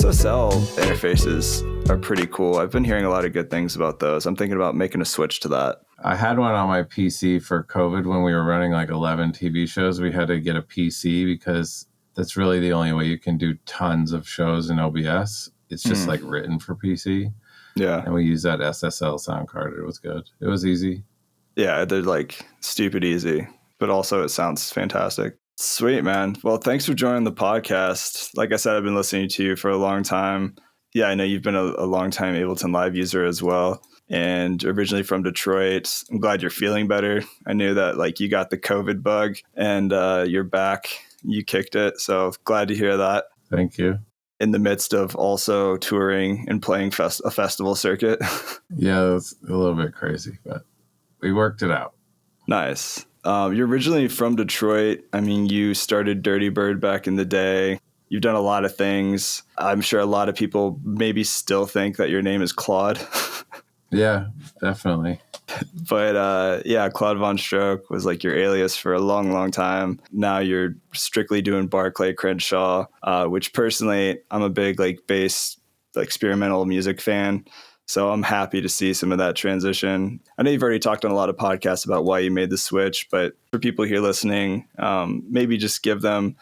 SSL interfaces are pretty cool. I've been hearing a lot of good things about those. I'm thinking about making a switch to that. I had one on my PC for COVID when we were running like 11 TV shows. We had to get a PC because that's really the only way you can do tons of shows in OBS. It's just like written for PC. Yeah. And we used that SSL sound card. It was good. It was easy. Yeah, they're like stupid easy, but also it sounds fantastic. Sweet, man. Well, thanks for joining the podcast. Like I said, I've been listening to you for a long time. Yeah, I know you've been a long time Ableton Live user as well. And originally from Detroit. I'm glad you're feeling better. I knew that like you got the COVID bug and you're back. You kicked it. So glad to hear that. Thank you. In the midst of also touring and playing a festival circuit. Yeah, it was a little bit crazy, but we worked it out. Nice. You're originally from Detroit. I mean, you started Dirtybird back in the day. You've done a lot of things. I'm sure a lot of people maybe still think that your name is Claude. Yeah, definitely. But yeah, Claude VonStroke was like your alias for a long, long time. Now you're strictly doing Barclay Crenshaw, which personally, I'm a big like bass, like, experimental music fan. So I'm happy to see some of that transition. I know you've already talked on a lot of podcasts about why you made the switch, but for people here listening, maybe just give them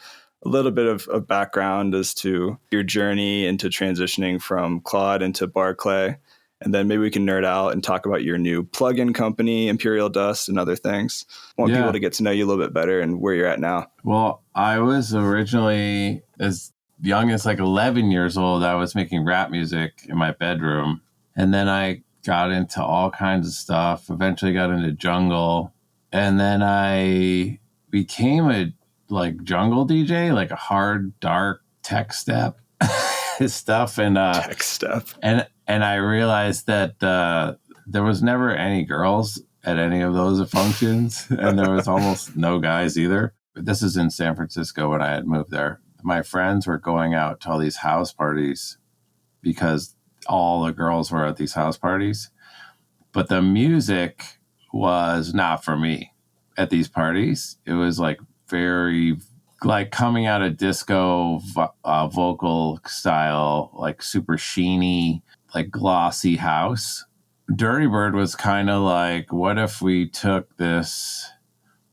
a little bit of background as to your journey into transitioning from Claude into Barclay. And then maybe we can nerd out and talk about your new plugin company, Imperial Dust, and other things. I want people to get to know you a little bit better and where you're at now. Well, I was originally as young as like 11 years old. I was making rap music in my bedroom. And then I got into all kinds of stuff, eventually got into jungle. And then I became a like jungle DJ, like a hard, dark tech step stuff. And tech step. And I realized that there was never any girls at any of those functions. And there was almost no guys either. But this is in San Francisco when I had moved there. My friends were going out to all these house parties because all the girls were at these house parties, but the music was not for me at these parties. It was like very like coming out of disco vocal style, like super sheeny, like glossy house. Dirtybird was kind of like, what if we took this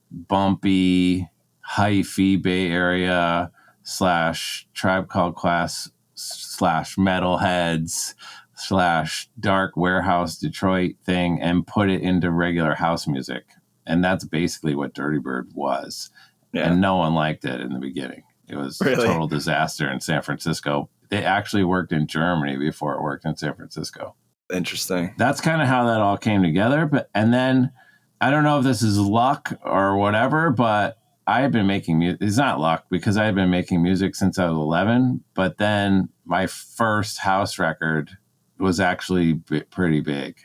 bumpy, hyphy Bay Area / Tribe Called Quest / metalheads / dark warehouse Detroit thing and put it into regular house music. And that's basically what Dirtybird was. Yeah. And no one liked it in the beginning. It was a total disaster in San Francisco. They actually worked in Germany before it worked in San Francisco. Interesting. That's kind of how that all came together. And then I don't know if this is luck or whatever, but I had been making music. It's not luck because I had been making music since I was 11. But then my first house record was actually pretty big.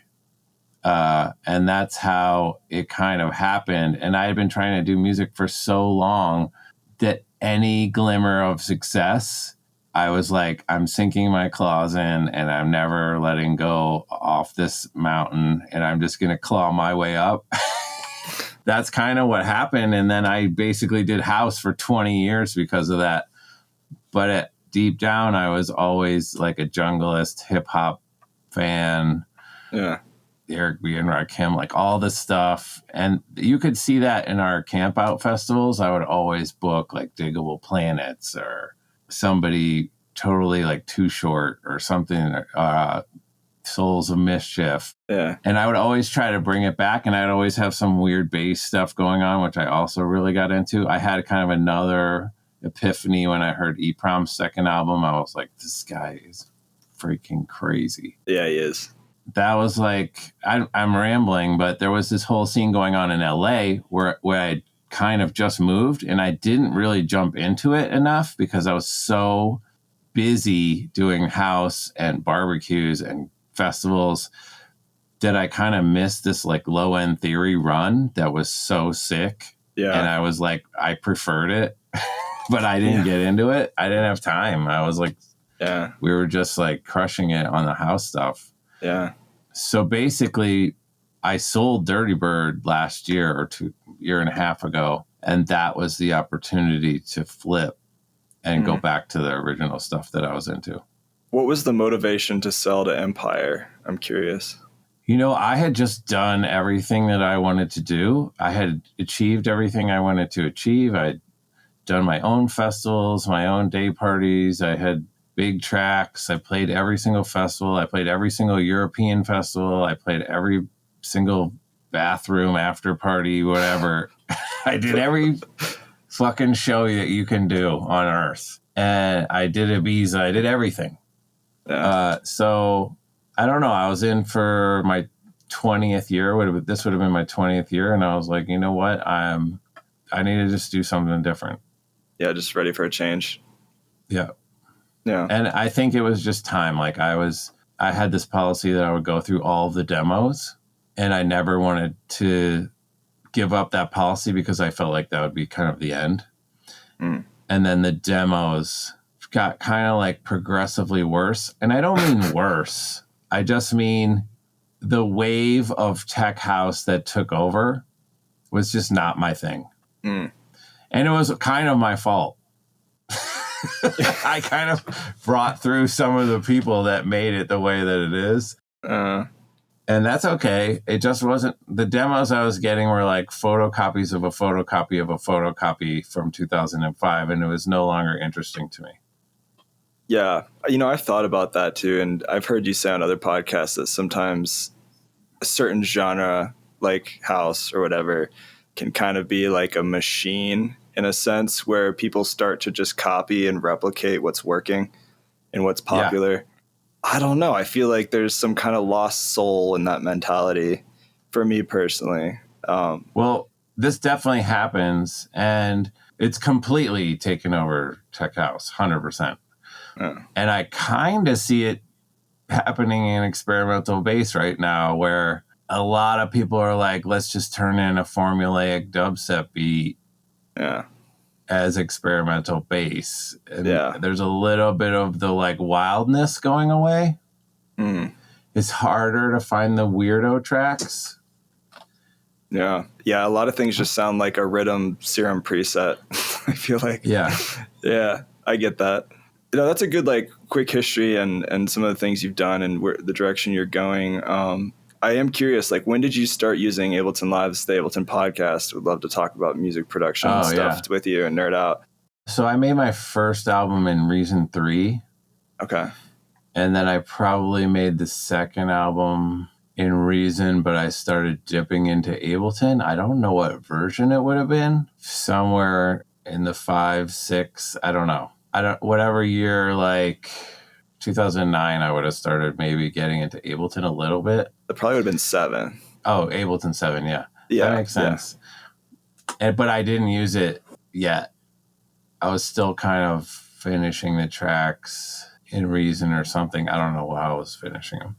And that's how it kind of happened. And I had been trying to do music for so long that any glimmer of success, I was like, I'm sinking my claws in and I'm never letting go off this mountain. And I'm just going to claw my way up. That's kind of what happened. And then I basically did house for 20 years because of that. But deep down, I was always like a junglist, hip hop fan. Yeah. Eric B. and Rakim, like all this stuff. And you could see that in our camp out festivals. I would always book like Diggable Planets or somebody totally like Too Short or something, Souls of Mischief. Yeah. And I would always try to bring it back, and I'd always have some weird bass stuff going on, which I also really got into. I had kind of another epiphany when I heard EPROM's second album. I was like, this guy is freaking crazy. Yeah, he is. That was like, I'm rambling, but there was this whole scene going on in LA where I kind of just moved, and I didn't really jump into it enough because I was so busy doing house and barbecues and festivals that I kind of missed this like low end theory run that was so sick. Yeah. And I was like, I preferred it, but I didn't get into it. I didn't have time. I was like, we were just like crushing it on the house stuff. Yeah. So basically I sold Dirtybird last year or year and a half ago. And that was the opportunity to flip and go back to the original stuff that I was into. What was the motivation to sell to Empire? I'm curious. I had just done everything that I wanted to do. I had achieved everything I wanted to achieve. I'd done my own festivals, my own day parties. I had big tracks. I played every single festival. I played every single European festival. I played every single bathroom after party, whatever. I did every fucking show that you can do on Earth. And I did Ibiza. I did everything. Yeah. So I don't know. I was in for my 20th year. This would have been my 20th year. And I was like, you know what? I need to just do something different. Yeah, just ready for a change. Yeah. Yeah. And I think it was just time. Like I had this policy that I would go through all of the demos, and I never wanted to give up that policy because I felt like that would be kind of the end. And then the demos got kind of like progressively worse. And I don't mean worse. I just mean the wave of tech house that took over was just not my thing. And it was kind of my fault. I kind of brought through some of the people that made it the way that it is. And that's okay. It just wasn't, the demos I was getting were like photocopies of a photocopy of a photocopy from 2005, and it was no longer interesting to me. Yeah. I've thought about that too. And I've heard you say on other podcasts that sometimes a certain genre, like house or whatever, can kind of be like a machine in a sense, where people start to just copy and replicate what's working and what's popular. Yeah. I don't know. I feel like there's some kind of lost soul in that mentality for me personally. Well, this definitely happens, and it's completely taken over tech house, 100%. And I kind of see it happening in experimental bass right now, where a lot of people are like, let's just turn in a formulaic dubstep beat as experimental bass. And there's a little bit of the like wildness going away. It's harder to find the weirdo tracks. Yeah. A lot of things just sound like a rhythm serum preset. I feel like. Yeah, I get that. That's a good like quick history and some of the things you've done and where the direction you're going. I am curious, like, when did you start using Ableton Live's the Ableton podcast? Would love to talk about music production and stuff with you and nerd out. So I made my first album in Reason 3. Okay. And then I probably made the second album in Reason, but I started dipping into Ableton. I don't know what version it would have been. Somewhere in the 5, 6, I don't know. Whatever year, like 2009, I would have started maybe getting into Ableton a little bit. It probably would have been 7. Oh, Ableton 7, yeah. Yeah. That makes sense. Yeah. But I didn't use it yet. I was still kind of finishing the tracks in Reason or something. I don't know how I was finishing them.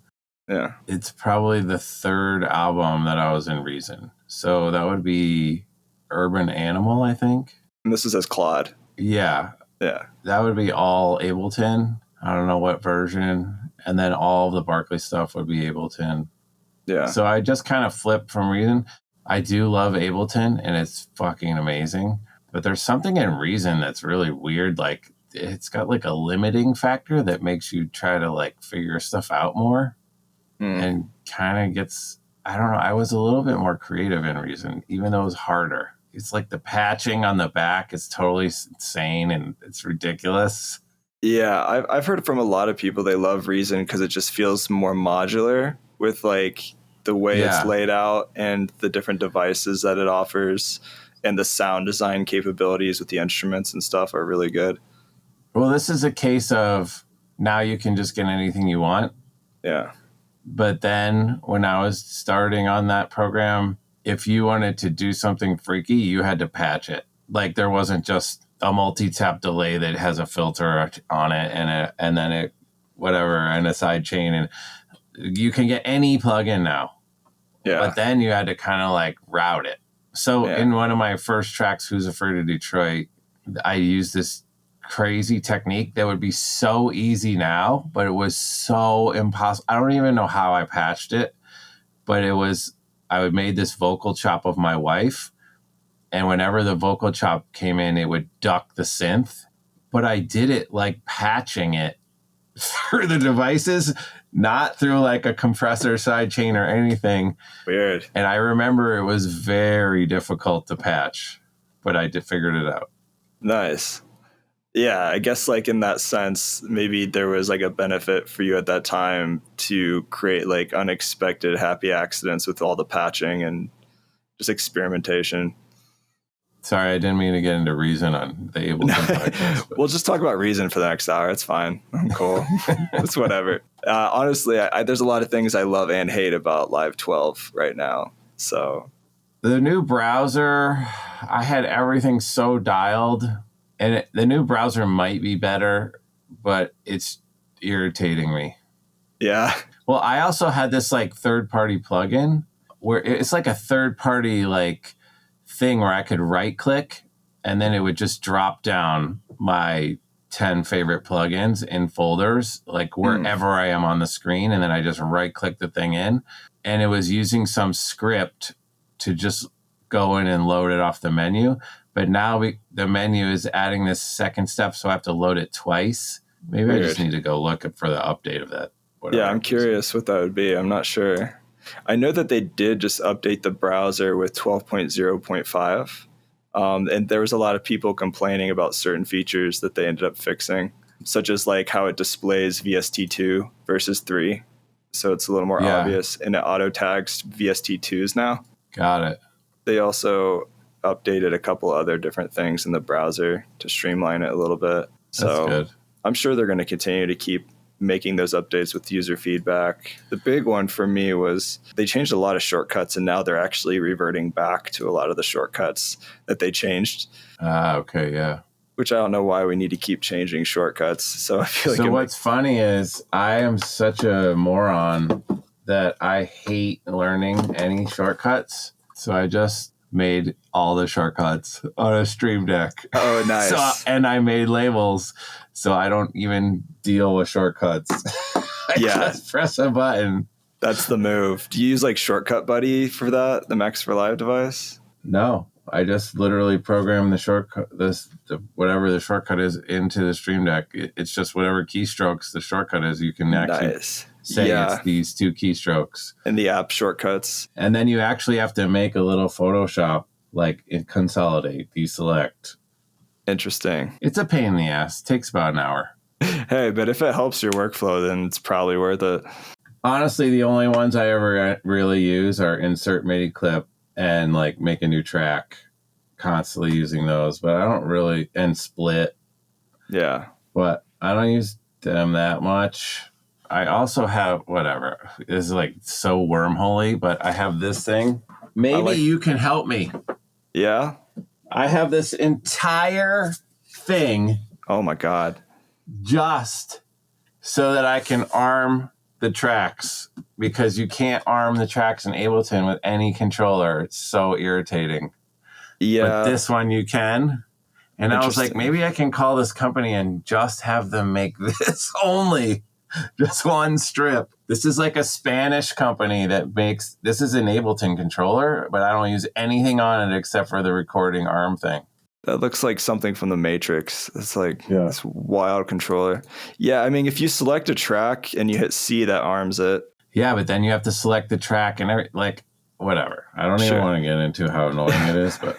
Yeah. It's probably the third album that I was in Reason. So that would be Urban Animal, I think. And this is as Claude. Yeah. Yeah. That would be all Ableton. I don't know what version. And then all of the Barclay stuff would be Ableton. Yeah. So I just kind of flipped from Reason. I do love Ableton, and it's fucking amazing. But there's something in Reason that's really weird. Like, it's got like a limiting factor that makes you try to like figure stuff out more. And kind of gets, I don't know, I was a little bit more creative in Reason, even though it was harder. It's like the patching on the back is totally insane and it's ridiculous. Yeah, I've heard from a lot of people they love Reason because it just feels more modular with like the way it's laid out and the different devices that it offers, and the sound design capabilities with the instruments and stuff are really good. Well, this is a case of now you can just get anything you want. Yeah. But then when I was starting on that program, if you wanted to do something freaky, you had to patch it. Like there wasn't just a multi-tap delay that has a filter on it and then it whatever and a side chain, and you can get any plugin now. Yeah. But then you had to kind of like route it. So in one of my first tracks, Who's Afraid of Detroit, I used this crazy technique that would be so easy now, but it was so impossible. I don't even know how I patched it, but I would made this vocal chop of my wife, and whenever the vocal chop came in, it would duck the synth. But I did it like patching it through the devices, not through like a compressor sidechain or anything. Weird. And I remember it was very difficult to patch, but I figured it out. Nice. Yeah, I guess like in that sense, maybe there was like a benefit for you at that time to create like unexpected happy accidents with all the patching and just experimentation. Sorry, I didn't mean to get into Reason on the Ableton podcast. We'll just talk about Reason for the next hour. It's fine. I'm cool. It's whatever. Honestly, there's a lot of things I love and hate about Live 12 right now. So the new browser, I had everything so dialed, and the new browser might be better, but it's irritating me. Yeah. Well, I also had this like third-party plugin where it's like a third-party like thing where I could right-click and then it would just drop down my 10 favorite plugins in folders, like wherever I am on the screen, and then I just right-click the thing in, and it was using some script to just go in and load it off the menu. But now the menu is adding this second step, so I have to load it twice. Maybe I just need to go look for the update of that. Yeah, I'm curious what that would be. I'm not sure. I know that they did just update the browser with 12.0.5. And there was a lot of people complaining about certain features that they ended up fixing, such as like how it displays VST2 versus 3. So it's a little more obvious, and it auto tags VST2s now. Got it. They also updated a couple other different things in the browser to streamline it a little bit. So that's good. I'm sure they're going to continue to keep making those updates with user feedback. The big one for me was they changed a lot of shortcuts, and now they're actually reverting back to a lot of the shortcuts that they changed. Okay, yeah. Which I don't know why we need to keep changing shortcuts. So I feel like... So what's funny is I am such a moron that I hate learning any shortcuts. So I just made all the shortcuts on a Stream Deck. Oh, nice. And I made labels, so I don't even deal with shortcuts. I just press a button. That's the move. Do you use like Shortcut Buddy for that, the Max for Live device? No, I just literally program the shortcut, whatever the shortcut is, into the Stream Deck. It's just whatever keystrokes the shortcut is. You can actually say it's these two keystrokes. And the app shortcuts. And then you actually have to make a little Photoshop, like consolidate, deselect. Interesting. It's a pain in the ass. It takes about an hour. Hey, but if it helps your workflow, then it's probably worth it. Honestly, the only ones I ever really use are insert MIDI clip and like make a new track, constantly using those. But I don't really, and split. Yeah. But I don't use them that much. I also have, whatever, this is like so wormholey, but I have this thing. Maybe you can help me. Yeah? I have this entire thing. Oh my God. Just so that I can arm the tracks, because you can't arm the tracks in Ableton with any controller. It's so irritating. Yeah. But this one you can. And I was like, maybe I can call this company and just have them make this only. Just one strip. This is like a Spanish company that makes, this is an Ableton controller, but I don't use anything on it except for the recording arm thing. That looks like something from the Matrix. It's like this wild controller. Yeah, I mean, if you select a track and you hit C, that arms it. Yeah, but then you have to select the track and whatever. I don't even want to get into how annoying it is, but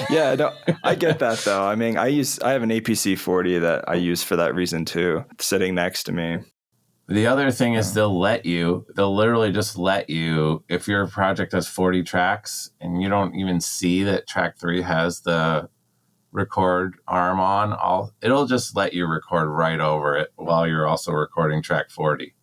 yeah, no, I get that though. I mean, I have an APC 40 that I use for that reason too, sitting next to me. The other thing is they'll literally just let you, if your project has 40 tracks and you don't even see that track 3 has the record arm on, it'll just let you record right over it while you're also recording track 40.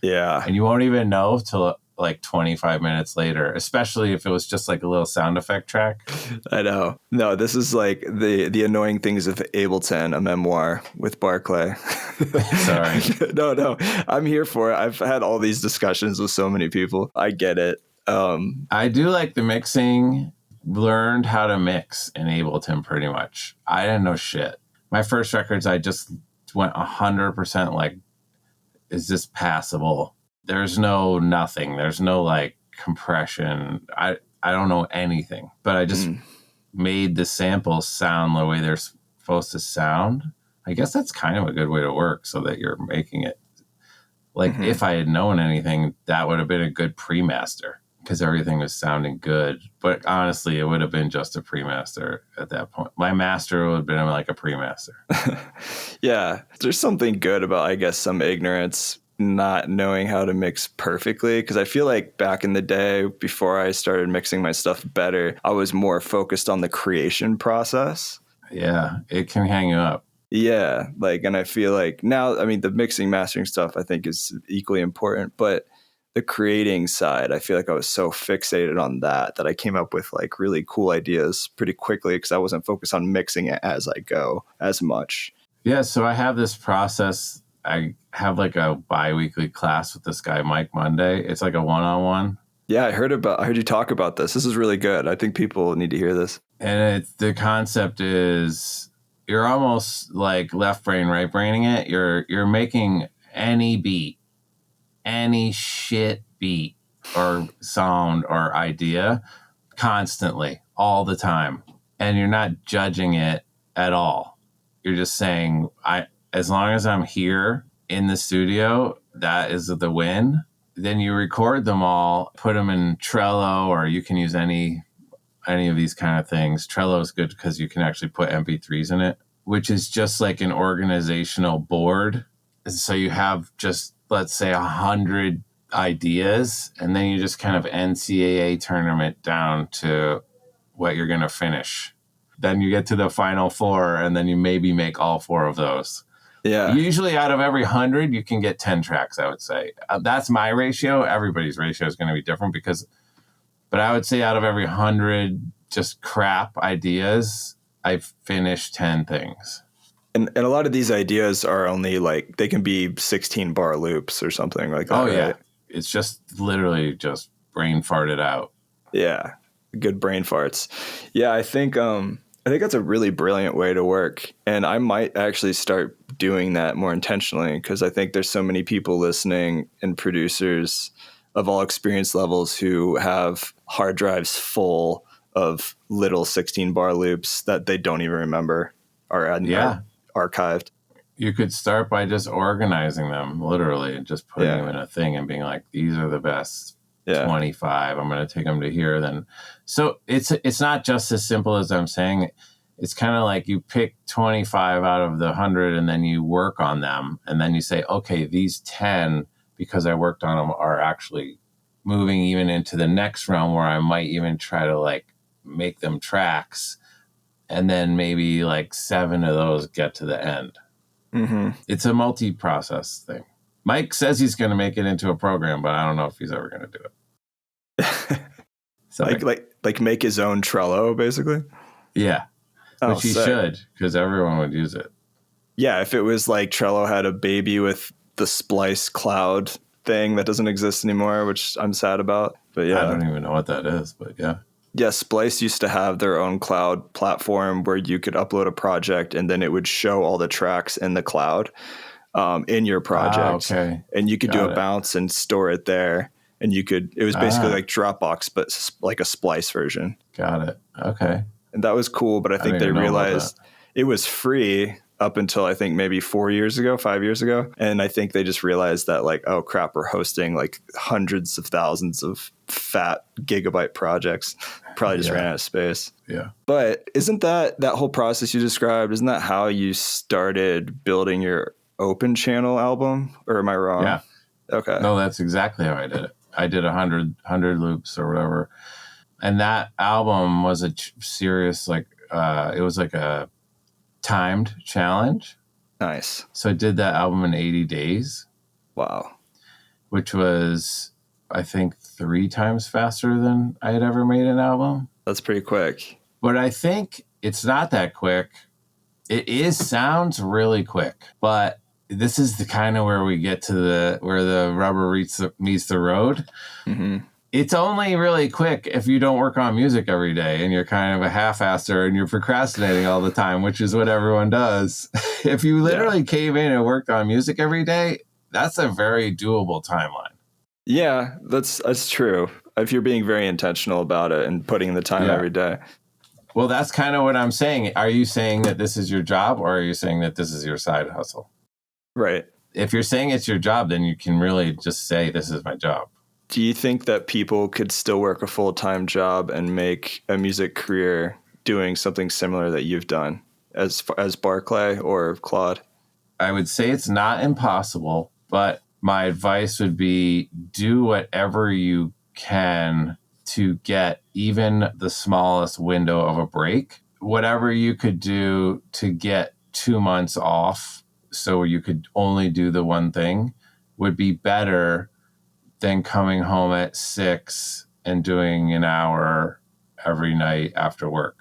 Yeah. And you won't even know till like 25 minutes later, especially if it was just like a little sound effect track. I know. No, this is like the annoying things of Ableton, a memoir with Barclay. Sorry. No, I'm here for it. I've had all these discussions with so many people. I get it. I do like the mixing. Learned how to mix in Ableton pretty much. I didn't know shit. My first records, I just went 100% like, is this passable? There's nothing. There's no like compression. I don't know anything, but I just made the samples sound the way they're supposed to sound. I guess that's kind of a good way to work, so that you're making it Like if I had known anything, that would have been a good pre-master because everything was sounding good. But honestly, it would have been just a pre-master at that point. My master would have been like a pre-master. Yeah. There's something good about, I guess, some ignorance, not knowing how to mix perfectly. Because I feel like back in the day, before I started mixing my stuff better, I was more focused on the creation process. Yeah, it can hang you up. Yeah, like, and I feel like now, I mean, the mixing, mastering stuff I think is equally important, but the creating side, I feel like I was so fixated on that I came up with like really cool ideas pretty quickly because I wasn't focused on mixing it as I go as much. Yeah, so I have this process. I have like a bi-weekly class with this guy, Mike Monday. It's like a one-on-one. Yeah, I heard you talk about this. This is really good. I think people need to hear this. And the concept is you're almost like left brain, right braining it. You're making any beat, any shit beat or sound or idea constantly, all the time. And you're not judging it at all. You're just saying, as long as I'm here in the studio, that is the win. Then you record them all, put them in Trello, or you can use any of these kind of things. Trello is good because you can actually put MP3s in it, which is just like an organizational board. So you have just, let's say, 100 ideas, and then you just kind of NCAA tournament down to what you're going to finish. Then you get to the final 4, and then you maybe make all 4 of those. Yeah. Usually out of every 100, you can get 10 tracks, I would say. That's my ratio. Everybody's ratio is going to be different but I would say out of every 100 just crap ideas, I've finished 10 things. And a lot of these ideas are only like, they can be 16 bar loops or something like that. Oh, right? yeah. It's just literally just brain farted out. Yeah. Good brain farts. Yeah. I think that's a really brilliant way to work. And I might actually start doing that more intentionally because I think there's so many people listening and producers of all experience levels who have hard drives full of little 16 bar loops that they don't even remember are archived. You could start by just organizing them, literally, and just putting them in a thing and being like, these are the best 25. I'm going to take them to here. Then, so it's not just as simple as I'm saying. It's kind of like you pick 25 out of the 100 and then you work on them. And then you say, okay, these 10, because I worked on them, are actually moving even into the next realm where I might even try to like make them tracks. And then maybe like 7 of those get to the end. Mm-hmm. It's a multi-process thing. Mike says he's going to make it into a program, but I don't know if he's ever going to do it. So like make his own Trello, basically? Yeah. Which he should, because everyone would use it. Yeah, if it was like Trello had a baby with the Splice cloud thing that doesn't exist anymore, which I'm sad about. But yeah. I don't even know what that is, but yeah. Yeah, Splice used to have their own cloud platform where you could upload a project and then it would show all the tracks in the cloud in your project. Okay. And you could do a bounce and store it there. And it was basically like Dropbox, but like a Splice version. Got it. Okay. And that was cool, but I think they realized it was free up until I think maybe 5 years ago. And I think they just realized that like, oh crap, we're hosting like hundreds of thousands of fat gigabyte projects. Probably just ran out of space. Yeah. But isn't that whole process you described, isn't that how you started building your open channel album? Or am I wrong? Yeah. Okay. No, that's exactly how I did it. I did 100 loops or whatever. And that album was a serious, like, it was like a timed challenge. Nice. So I did that album in 80 days. Wow. Which was, I think, 3 times faster than I had ever made an album. That's pretty quick. But I think it's not that quick. It sounds really quick, but this is the kind of where we get to where the rubber meets the road. Mm-hmm. It's only really quick if you don't work on music every day and you're kind of a half-asser and you're procrastinating all the time, which is what everyone does. If you literally came in and worked on music every day, that's a very doable timeline. Yeah, that's true. If you're being very intentional about it and putting in the time every day. Well, that's kind of what I'm saying. Are you saying that this is your job or are you saying that this is your side hustle? Right. if you're saying it's your job, then you can really just say, this is my job. Do you think that people could still work a full-time job and make a music career doing something similar that you've done as Barclay or Claude? I would say it's not impossible, but my advice would be do whatever you can to get even the smallest window of a break. Whatever you could do to get 2 months off so you could only do the one thing would be better than coming home at 6 and doing an hour every night after work.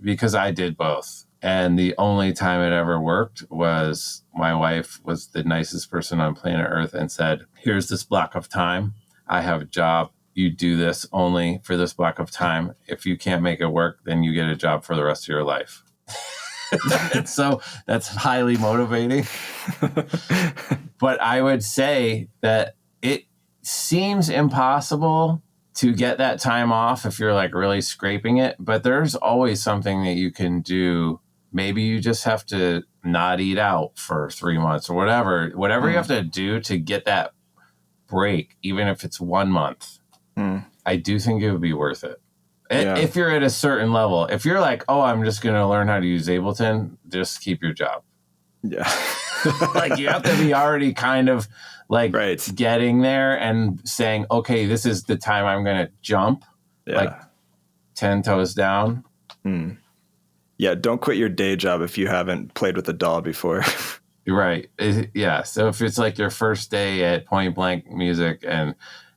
Because I did both. And the only time it ever worked was my wife was the nicest person on planet Earth and said, here's this block of time. I have a job. You do this only for this block of time. If you can't make it work, then you get a job for the rest of your life. So that's highly motivating. But I would say that it seems impossible to get that time off if you're like really scraping it, but there's always something that you can do. Maybe you just have to not eat out for 3 months or whatever you have to do to get that break, even if it's 1 month. I do think it would be worth it. Yeah. If you're at a certain level, if you're like, oh, I'm just going to learn how to use Ableton, just keep your job. Yeah. Like you have to be already kind of like getting there and saying, okay, this is the time I'm going to jump, like 10 toes down. Yeah, don't quit your day job if you haven't played with a DAW before. Right. Yeah. So if it's like your first day at Point Blank Music and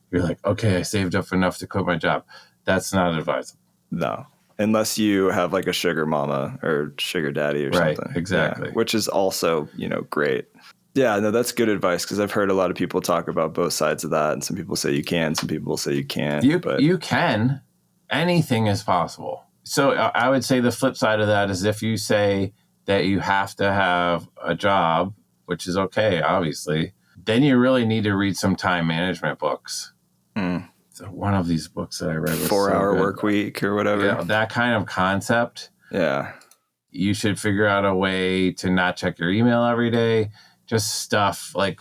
you're like, okay, I saved up enough to quit my job, that's not advisable. No. Unless you have like a sugar mama or sugar daddy or something. Right, exactly. Yeah, which is also, great. Yeah, no, that's good advice because I've heard a lot of people talk about both sides of that. And some people say you can, some people say you can't. You can. Anything is possible. So I would say the flip side of that is if you say that you have to have a job, which is okay, obviously, then you really need to read some time management books. So one of these books that I read was 4-hour work week or whatever. Yeah, that kind of concept. Yeah. You should figure out a way to not check your email every day. Just stuff like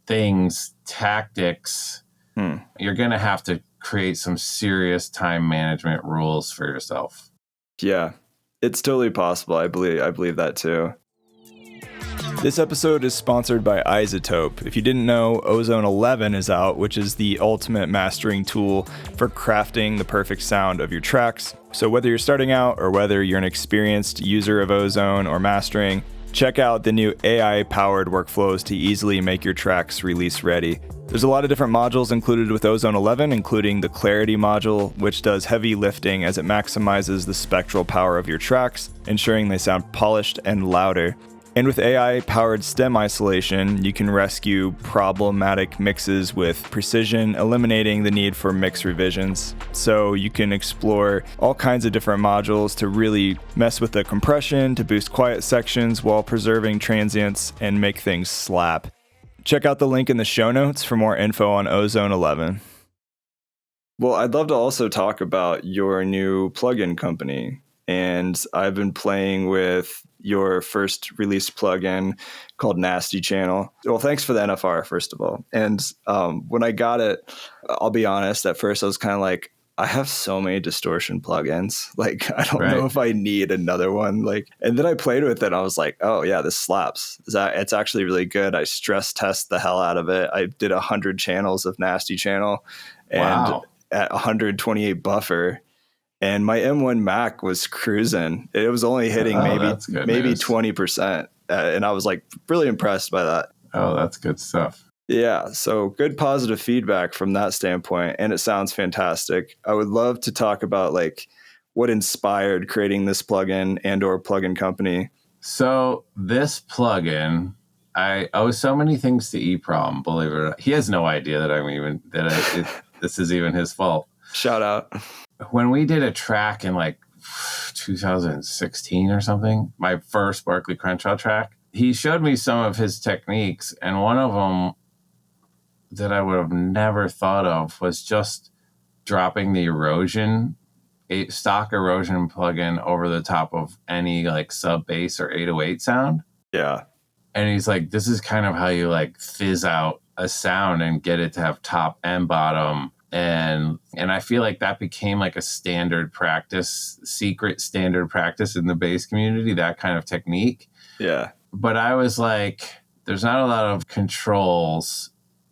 things, tactics. You're going to have to create some serious time management rules for yourself. Yeah, it's totally possible. I believe that too. This episode is sponsored by iZotope. If you didn't know, Ozone 11 is out, which is the ultimate mastering tool for crafting the perfect sound of your tracks. So whether you're starting out or whether you're an experienced user of Ozone or mastering, check out the new AI-powered workflows to easily make your tracks release ready. There's a lot of different modules included with Ozone 11, including the Clarity module, which does heavy lifting as it maximizes the spectral power of your tracks, ensuring they sound polished and louder. And with AI-powered stem isolation, you can rescue problematic mixes with precision, eliminating the need for mix revisions. So you can explore all kinds of different modules to really mess with the compression, to boost quiet sections while preserving transients and make things slap. Check out the link in the show notes for more info on Ozone 11. Well, I'd love to also talk about your new plugin company. And I've been playing with your first release plugin called Nasty Channel. Well, thanks for the NFR, first of all. And when I got it, I'll be honest, at first I was kind of like, I have so many distortion plugins. Like, I don't know if I need another one. And then I played with it and I was like, oh yeah, this slaps. It's actually really good. I stress test the hell out of it. I did 100 channels of Nasty Channel and at 128 buffer. And my M1 Mac was cruising. It was only hitting maybe 20%. And I was like really impressed by that. Oh, that's good stuff. Yeah. So good positive feedback from that standpoint. And it sounds fantastic. I would love to talk about what inspired creating this plugin and or plugin company. So this plugin, I owe so many things to EPROM, believe it or not. He has no idea that this is even his fault. Shout out. When we did a track in 2016 or something, my first Barclay Crenshaw track, he showed me some of his techniques. And one of them that I would have never thought of was just dropping the stock erosion plugin over the top of any sub bass or 808 sound. Yeah. And he's like, this is kind of how you like fizz out a sound and get it to have top and bottom. And I feel like that became like a standard practice, secret standard practice in the bass community, that kind of technique. Yeah. But I was like, there's not a lot of controls.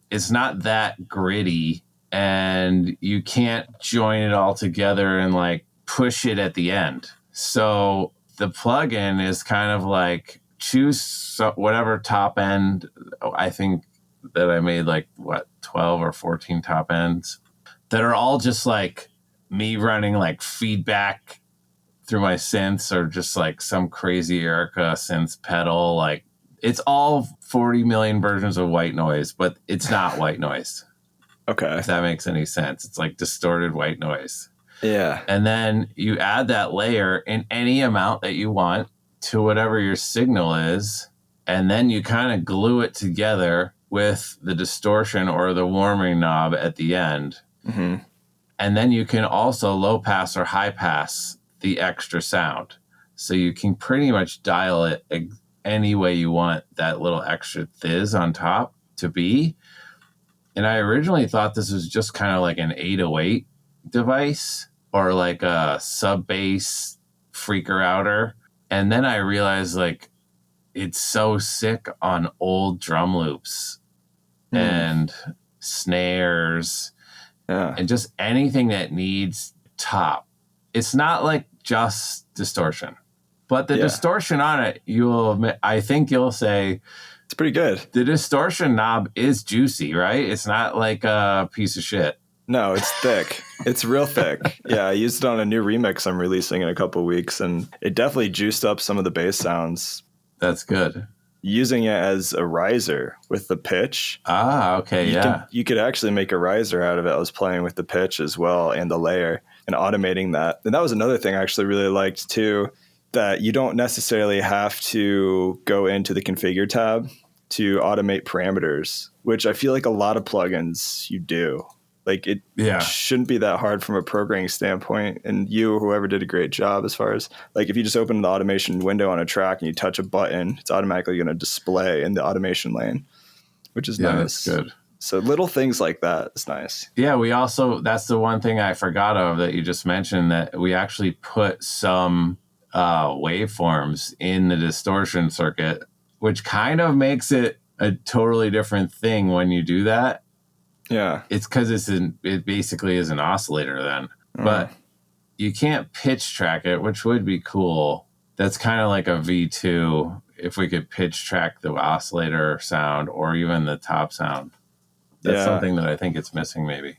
It's not that gritty, and you can't join it all together and like push it at the end. So the plugin is kind of like choose whatever top end. I think that I made like 12 or 14 top ends that are all just like me running like feedback through my synths, or just like some crazy Erica synth pedal. Like it's all 40 million versions of white noise, but it's not white noise. Okay. If that makes any sense. It's like distorted white noise. Yeah. And then you add that layer in any amount that you want to whatever your signal is. And then you kind of glue it together with the distortion or the warming knob at the end. Mm-hmm. And then you can also low pass or high pass the extra sound. So you can pretty much dial it any way you want that little extra fizz on top to be. And I originally thought this was just kind of like an 808 device or like a sub bass freaker outer. And then I realized like it's so sick on old drum loops and snares and just anything that needs top. It's not like just distortion, but the distortion on it, you'll admit, I think you'll say it's pretty good. The distortion knob is juicy, right? It's not like a piece of shit. No, it's thick. It's real thick. Yeah, I used it on a new remix I'm releasing in a couple of weeks, and it definitely juiced up some of the bass sounds. That's good. Using it as a riser with the pitch. Ah, okay, You could actually make a riser out of it. I was playing with the pitch as well and the layer and automating that. And that was another thing I actually really liked too, that you don't necessarily have to go into the configure tab to automate parameters, which I feel like a lot of plugins you do. Like it shouldn't be that hard from a programming standpoint. And you or whoever did a great job as far as like if you just open the automation window on a track and you touch a button, it's automatically going to display in the automation lane, which is nice. That's good. So little things like that is nice. Yeah, we also, that's the one thing I forgot of that you just mentioned, that we actually put some waveforms in the distortion circuit, which kind of makes it a totally different thing when you do that. Yeah. It's because it basically is an oscillator then. But you can't pitch track it, which would be cool. That's kind of like a V2 if we could pitch track the oscillator sound or even the top sound. That's something that I think it's missing maybe.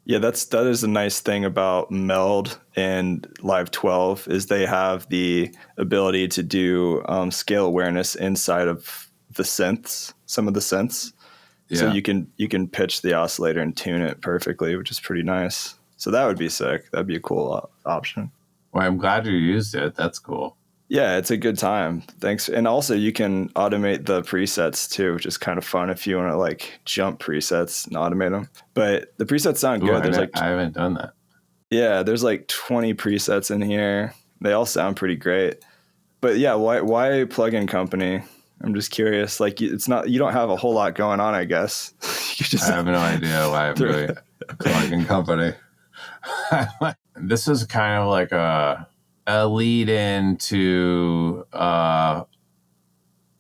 Yeah, that is a nice thing about Meld and Live 12 is they have the ability to do scale awareness inside of the synths, some of the synths. Yeah. So you can pitch the oscillator and tune it perfectly, which is pretty nice. So that would be sick. That'd be a cool option. Well, I'm glad you used it. That's cool. Yeah, it's a good time. Thanks. And also you can automate the presets too, which is kind of fun if you want to like jump presets and automate them. But the presets sound good. I haven't done that. Yeah, there's like 20 presets in here. They all sound pretty great. But yeah, why plugin company? I'm just curious. Like, it's not, you don't have a whole lot going on, I guess. I have no idea why I'm doing a plugin company. This is kind of like a lead into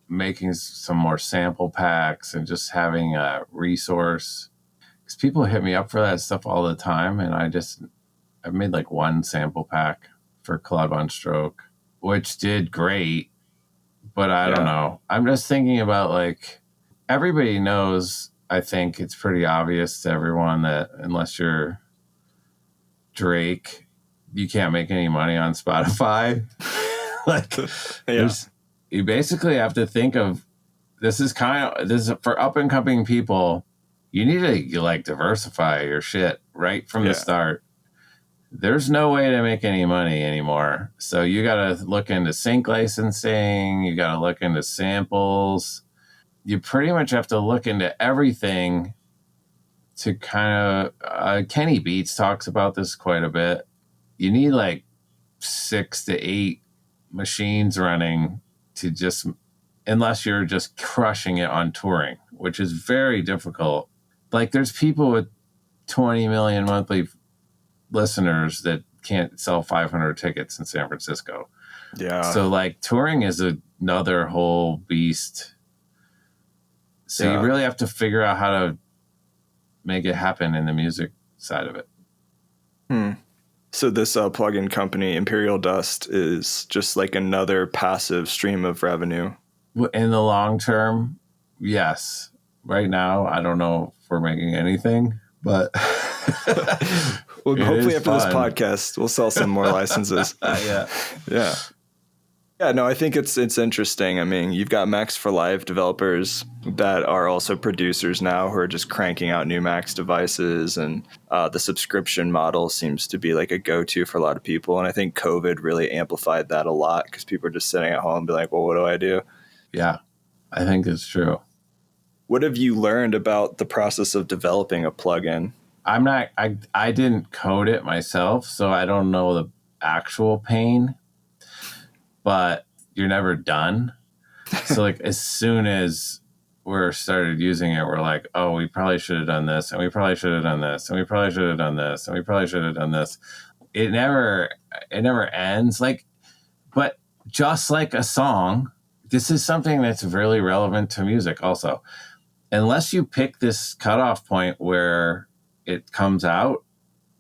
making some more sample packs and just having a resource. Because people hit me up for that stuff all the time, and I've made like one sample pack for Claude VonStroke, which did great. But I don't know. I'm just thinking about like everybody knows. I think it's pretty obvious to everyone that unless you're Drake, you can't make any money on Spotify. Like, you basically have to think of this is for up and coming people. You need to like diversify your shit right from the start. There's no way to make any money anymore. So you got to look into sync licensing. You got to look into samples. You pretty much have to look into everything to kind of, Kenny Beats talks about this quite a bit. You need like 6 to 8 machines running to just unless you're just crushing it on touring, which is very difficult. Like there's people with 20 million monthly listeners that can't sell 500 tickets in San Francisco. Yeah. So like touring is another whole beast. So you really have to figure out how to make it happen in the music side of it. So this plugin company, Imperial Dust, is just like another passive stream of revenue. In the long term, yes. Right now, I don't know if we're making anything, but well, hopefully after this podcast, we'll sell some more licenses. Yeah, no, I think it's interesting. I mean, you've got Max for Live developers that are also producers now who are just cranking out new Max devices, and the subscription model seems to be like a go-to for a lot of people. And I think COVID really amplified that a lot because people are just sitting at home and be like, well, what do I do? Yeah, I think it's true. What have you learned about the process of developing a plugin? I didn't code it myself, so I don't know the actual pain. But you're never done. So like as soon as we're started using it, we're like, oh, we probably should have done this, and we probably should have done this, and we probably should have done this, and we probably should have done this. It never ends. Like, but just like a song, this is something that's really relevant to music also. Unless you pick this cutoff point where it comes out,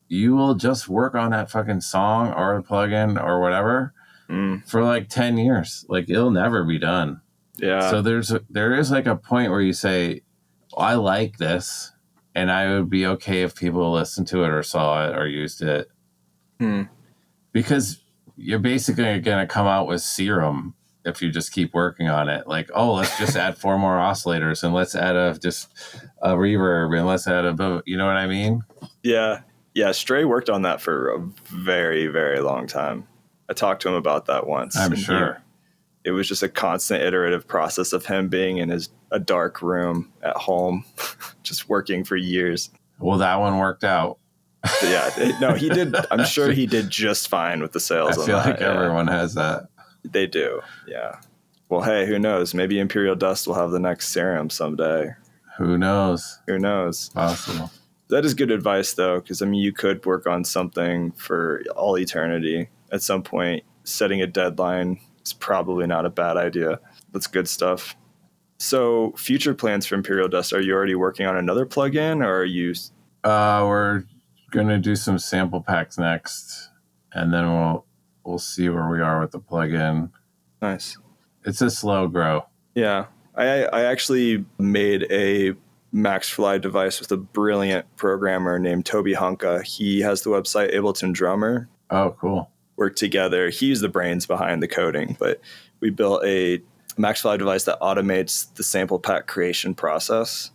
you will just work on that fucking song or the plugin or whatever for like 10 years. Like it'll never be done. Yeah. So there is like a point where you say, well, I like this, and I would be okay if people listened to it or saw it or used it. Because you're basically going to come out with serum if you just keep working on it. Like, oh, let's just add 4 more oscillators, and let's add just a reverb, and let's add you know what I mean? Yeah. Yeah. Stray worked on that for a very, very long time. I talked to him about that once. I'm sure. It was just a constant iterative process of him being in a dark room at home, just working for years. Well, that one worked out. No, he did. I'm sure he did just fine with the sales. I feel like everyone has that. They do. Yeah. Well, hey, who knows? Maybe Imperial Dust will have the next serum someday. Who knows? Who knows? Possible. That is good advice, though, because, I mean, you could work on something for all eternity. At some point, setting a deadline is probably not a bad idea. That's good stuff. So future plans for Imperial Dust, are you already working on another plugin, or are you... We're going to do some sample packs next, and then we'll see where we are with the plugin. Nice. It's a slow grow. Yeah. I actually made a Max Fly device with a brilliant programmer named Toby Hunka. He has the website Ableton Drummer. Oh, cool. Work together. He's the brains behind the coding, but we built a Max Fly device that automates the sample pack creation process.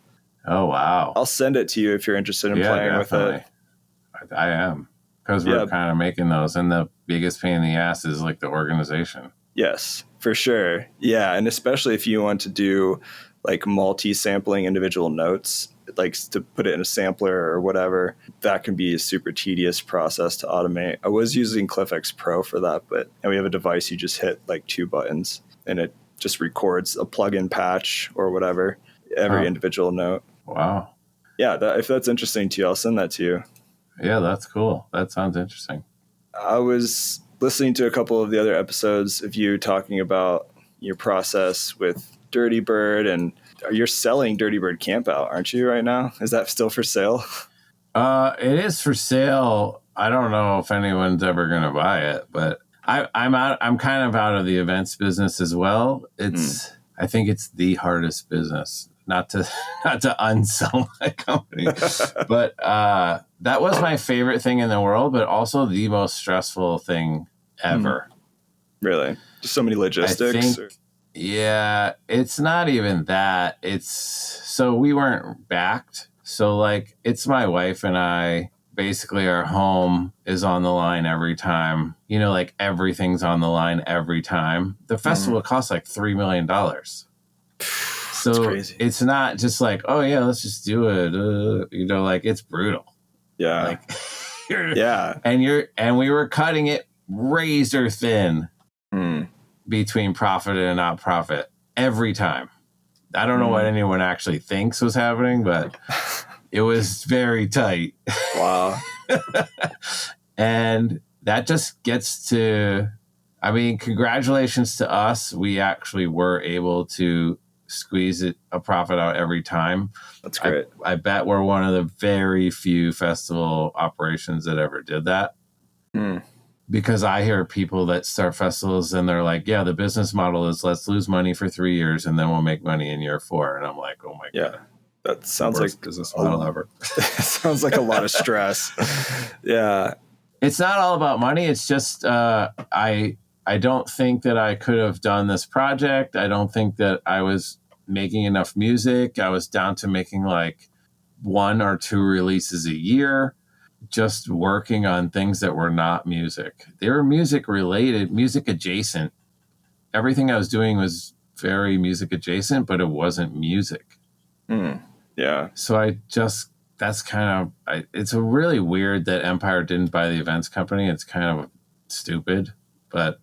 Oh, wow. I'll send it to you if you're interested in playing definitely. with it. I am, because we're kind of making those, and the biggest pain in the ass is like the organization. Yes, for sure. Yeah, and especially if you want to do like multi-sampling individual notes, like to put it in a sampler or whatever, that can be a super tedious process to automate. I was using CliffX Pro for that, and we have a device you just hit like 2 buttons and it just records a plugin patch or whatever, every individual note. Wow. Yeah, if that's interesting to you, I'll send that to you. Yeah, that's cool. That sounds interesting. I was listening to a couple of the other episodes of you talking about your process with Dirtybird, and you're selling Dirtybird Campout, aren't you, right now? Is that still for sale? It is for sale. I don't know if anyone's ever going to buy it, but I'm out. I'm kind of out of the events business as well. I think it's the hardest business. Not to unsell my company, but that was my favorite thing in the world, but also the most stressful thing ever. Really? Just so many logistics? Yeah, it's not even that. So we weren't backed. So like, it's my wife and I. Basically, our home is on the line every time. You know, like everything's on the line every time. The festival costs like $3 million. So it's not just like, oh yeah, let's just do it. You know, like it's brutal. Yeah. Like, yeah. And we were cutting it razor thin between profit and not profit. every time. I don't know what anyone actually thinks was happening, but it was very tight. Wow. And that just gets to, I mean, congratulations to us. We actually were able to squeeze a profit out every time. That's great. I bet we're one of the very few festival operations that ever did that. Because I hear people that start festivals and they're like, yeah, the business model is let's lose money for 3 years and then we'll make money in year 4. And I'm like, oh my God. That sounds like business model ever. Sounds like a lot of stress. Yeah. It's not all about money. It's just I don't think that I could have done this project. I don't think that I was making enough music. I was down to making like 1 or 2 releases a year, just working on things that were not music. They were music related, music adjacent. Everything I was doing was very music adjacent, but it wasn't music. Yeah. So that's kind of, it's a really weird that Empire didn't buy the events company. It's kind of stupid, but.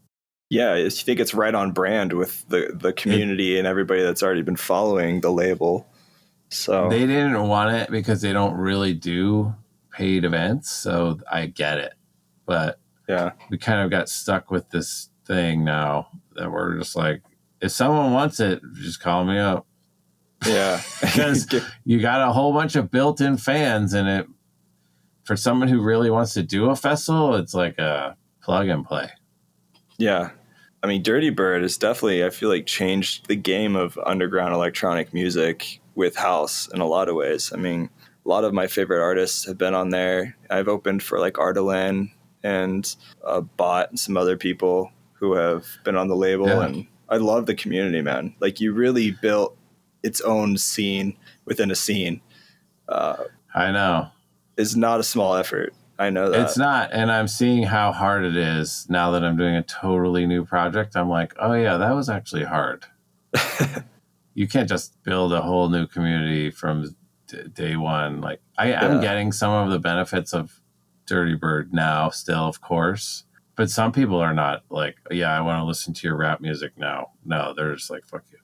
Yeah, I think it's right on brand with the community and everybody that's already been following the label. So they didn't want it because they don't really do paid events. So I get it. But yeah, we kind of got stuck with this thing now that we're just like, if someone wants it, just call me up. Yeah. Because you got a whole bunch of built-in fans, and it, for someone who really wants to do a festival, it's like a plug and play. Yeah. I mean, Dirtybird has definitely, I feel like, changed the game of underground electronic music with house in a lot of ways. I mean, a lot of my favorite artists have been on there. I've opened for like Ardalan and Bot and some other people who have been on the label. Yeah. And I love the community, man. Like, you really built its own scene within a scene. I know. It's not a small effort. I know that. It's not. And I'm seeing how hard it is now that I'm doing a totally new project. I'm like, oh, yeah, that was actually hard. You can't just build a whole new community from day one. Like, I'm getting some of the benefits of Dirtybird now still, of course. But some people are not like, yeah, I want to listen to your rap music now. No, they're just like, fuck you.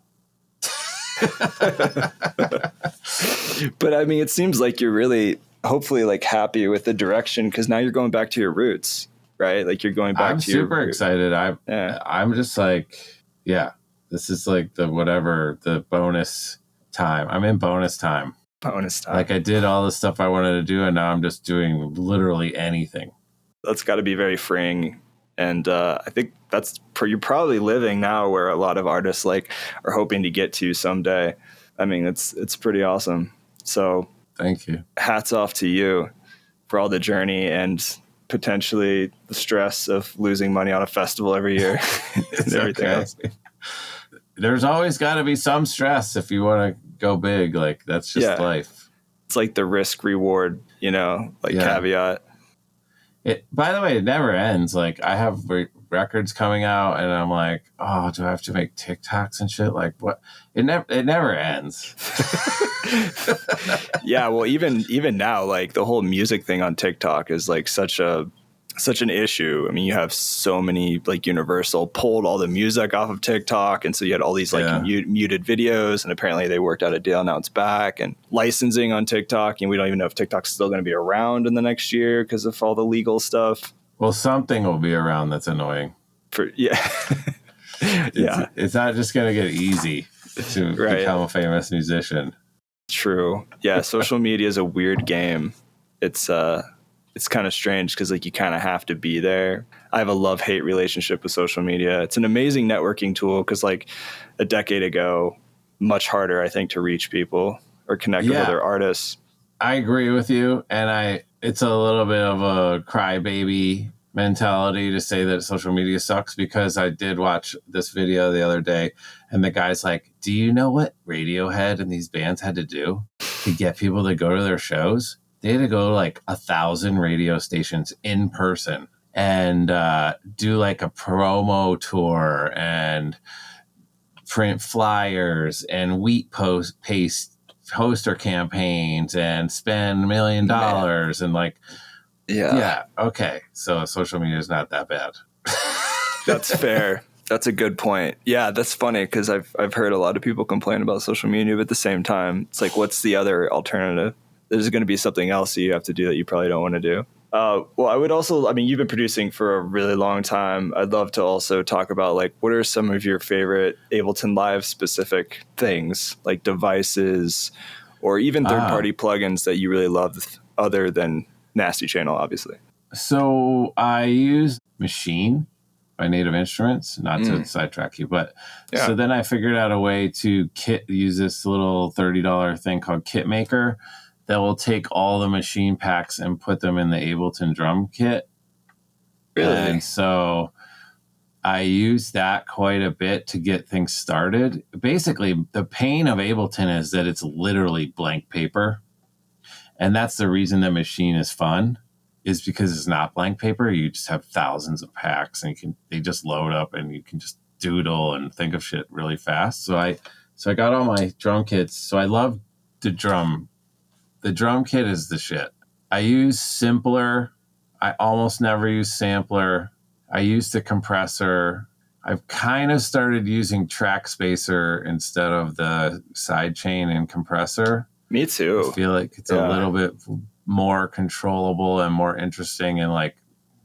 But I mean, it seems like you're really hopefully like happy with the direction, because now you're going back to your roots, right? Like, you're going back I'm to your super excited. I'm just like, yeah, this is like the bonus time. I'm in bonus time. Like, I did all the stuff I wanted to do, and now I'm just doing literally anything. That's got to be very freeing. And I think you're probably living now where a lot of artists like are hoping to get to someday. I mean, it's pretty awesome. So thank you. Hats off to you for all the journey and potentially the stress of losing money on a festival every year and everything else. There's always got to be some stress if you want to go big. Like, that's just life. It's like the risk reward, caveat. By the way, it never ends. Like, I have records coming out, and I'm like, oh, do I have to make TikToks and shit? Like, what? It never ends. Yeah, well, even now, like, the whole music thing on TikTok is like such an issue. I mean, you have so many, like, Universal pulled all the music off of TikTok, and so you had all these muted videos, and apparently they worked out a deal. Now it's back, and licensing on TikTok, and we don't even know if TikTok's still going to be around in the next year because of all the legal stuff. Well, something will be around that's annoying. It's not just going to get easy to become a famous musician. True. Yeah, social media is a weird game. It's kind of strange because, like, you kind of have to be there. I have a love-hate relationship with social media. It's an amazing networking tool because, like, a decade ago, much harder, I think, to reach people or connect with other artists. I agree with you. And it's a little bit of a crybaby mentality to say that social media sucks, because I did watch this video the other day, and the guy's like, do you know what Radiohead and these bands had to do to get people to go to their shows? They had to go to like 1,000 radio stations in person and do like a promo tour and print flyers and wheat paste poster campaigns and spend $1 million and like, yeah. Okay. So social media is not that bad. That's fair. That's a good point. Yeah, that's funny because I've heard a lot of people complain about social media, but at the same time, it's like, what's the other alternative? There's going to be something else that you have to do that you probably don't want to do. Well, I would also, I mean, you've been producing for a really long time. I'd love to also talk about like, what are some of your favorite Ableton Live specific things, like devices or even third-party plugins that you really love other than Nasty Channel, obviously. So I use Machine by Native Instruments, not to sidetrack you, but so then I figured out a way to use this little $30 thing called Kit Maker that will take all the Machine packs and put them in the Ableton drum kit. Really? And so I use that quite a bit to get things started. Basically, the pain of Ableton is that it's literally blank paper. And that's the reason the Machine is fun, is because it's not blank paper. You just have thousands of packs and they just load up and you can just doodle and think of shit really fast. So I got all my drum kits. So I love the drum. The drum kit is the shit. I use Simpler. I almost never use Sampler. I use the compressor. I've kind of started using Track Spacer instead of the sidechain and compressor. Me too. I feel like it's a little bit more controllable and more interesting and like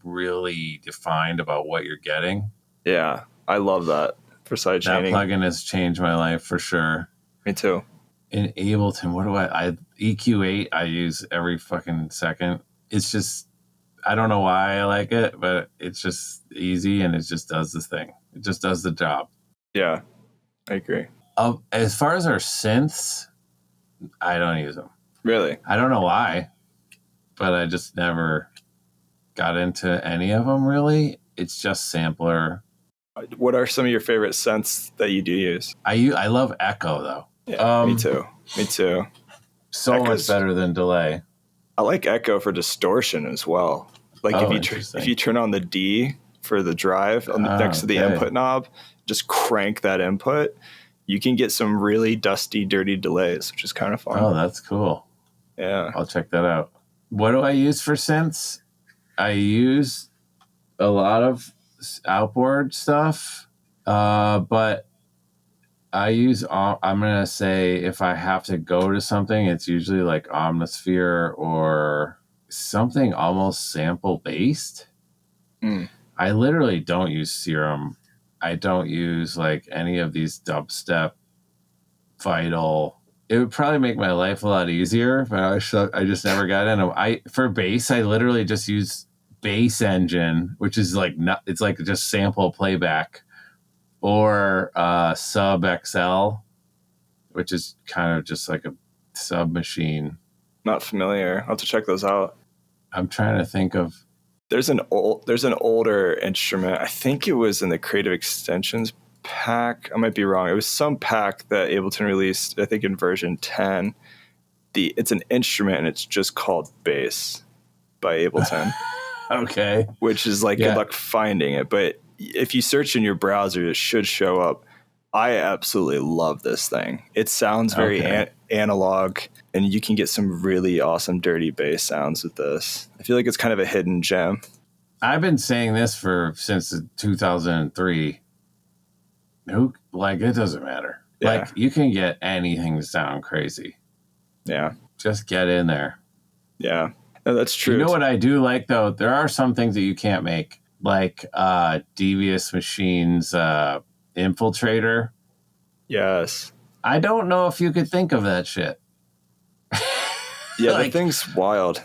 really defined about what you're getting. Yeah, I love that for sidechaining. That plugin has changed my life for sure. Me too. In Ableton, what do I EQ8 I use every fucking second. It's just, I don't know why I like it, but it's just easy and it just does the thing. It just does the job. Yeah, I agree. As far as our synths, I don't use them. Really? I don't know why, but I just never got into any of them really. It's just Sampler. What are some of your favorite synths that you do use? I love Echo though. Yeah, me too. Me too. So much better than delay. I like Echo for distortion as well. Like if you turn on the D for the drive next to the input knob, just crank that input, you can get some really dusty, dirty delays, which is kind of fun. Oh, that's cool. Yeah. I'll check that out. What do I use for synths? I use a lot of outboard stuff, but I use, I'm going to say if I have to go to something, it's usually like Omnisphere or something almost sample based. I literally don't use Serum. I don't use like any of these dubstep, Vital. It would probably make my life a lot easier, but I just never got in them. For bass, I literally just use Bass Engine, which is like it's like just sample playback, or Sub XL, which is kind of just like a sub machine. Not familiar. I'll have to check those out. I'm trying to think of. There's an older instrument. I think it was in the Creative Extensions pack. I might be wrong. It was some pack that Ableton released, I think in version 10. It's an instrument and it's just called Bass by Ableton. Okay. Which is like good luck finding it. But if you search in your browser, it should show up. I absolutely love this thing. It sounds very analog, and you can get some really awesome dirty bass sounds with this. I feel like it's kind of a hidden gem. I've been saying this since 2003. It doesn't matter. Yeah. Like, you can get anything to sound crazy. Yeah. Just get in there. Yeah. No, that's true. You know what I do like, though? There are some things that you can't make, like Devious Machines Infiltrator. Yes. I don't know if you could think of that shit. Yeah, the thing's wild.